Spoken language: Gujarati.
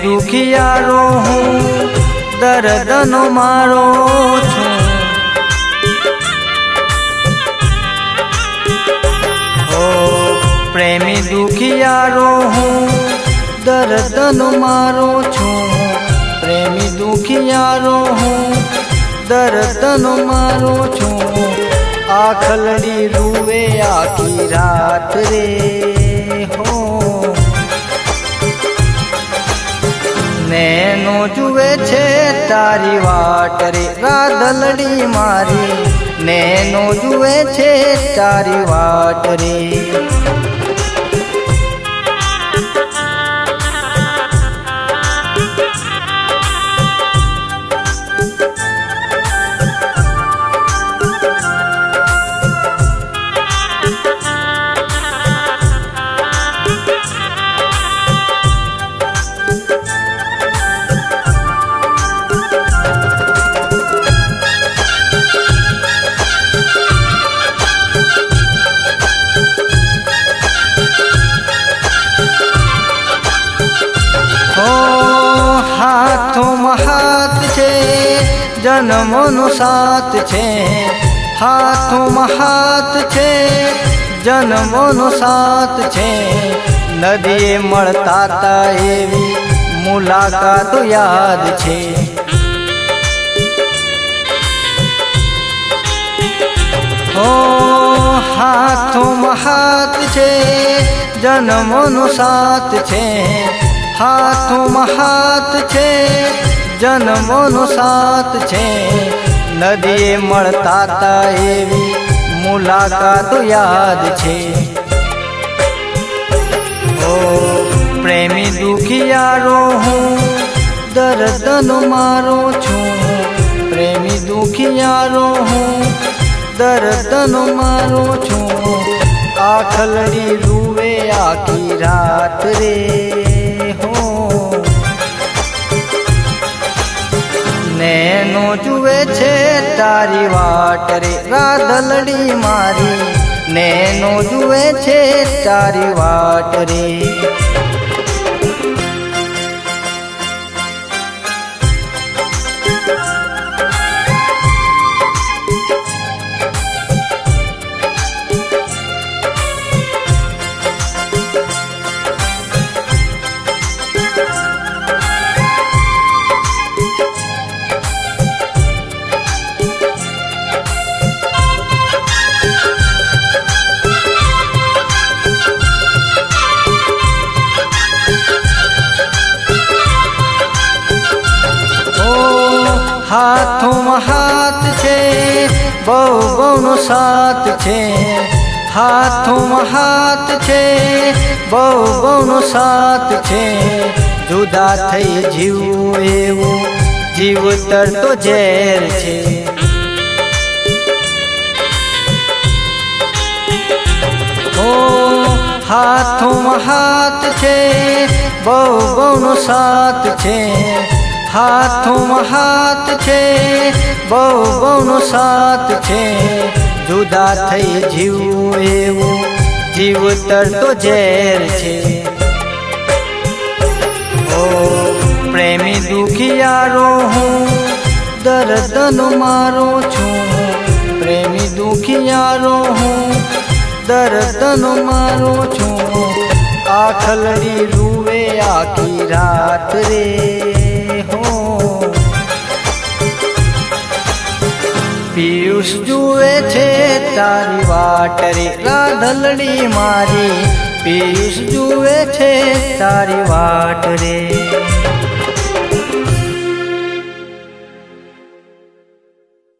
દુખિયારો હું દર્દનો મારો છું। ઓ પ્રેમી દુખિયારો હું દર્દનો મારો છું। પ્રેમી દુખિયારો હું દર્દનો મારો છું। આખલડી રૂવે આખી રાત રે હો નૈનો જુએ છે તારી વાટ રે રાધલડી મારી નૈનો જુએ છે તારી વાટ રે। હાથોમાં હાથ છે જન્મનો સાથ છે। હાથોમાં હાથ છે જન્મનો સાથ છે। નદીએ મળતા તા એવી મુલાકાત યાદ છે। હો હાથોમાં હાથ છે જન્મનો સાથ છે। હાથોમાં હાથ છે જન્મનો સાથ છે। નદીએ મળતા તા એવી મુલાકાત યાદ છે। ઓ પ્રેમી દુખિયારો હું દર્દનો મારો છું। પ્રેમી દુખિયારો હું દર્દનો મારો છું। આખલડી રૂવે આખી રાત રે નૈનો જુએ છે તારી વાટ રે રાધલડી મારી નૈનો જુએ છે તારી વાટ રે। હાથોમાં હાથ છે બહુ બહુનો સાથ છે। હાથોમાં હાથ છે બહુ બહુનો સાથ છે। જુદા થઈ જીવવું એવું જીવતર તો ઝેર છે। ઓ હાથોમાં હાથ છે બહુ બહુનો સાથ છે। હાથોમાં હાથ છે બહુ બહુનો સાથ છે। જુદા થઈ જીવવું એવું જીવતર તો ઝેર છે। ઓ પ્રેમી દુખિયારો હું દર્દનો મારો છું। પ્રેમી દુખિયારો હું દર્દનો મારો છું। આખલડી રૂવે આખી રાત રે પિયુષ જુએ છે તારી વાટ રે રાધલડી મારી પિયુષ જુએ છે તારી વાટ રે।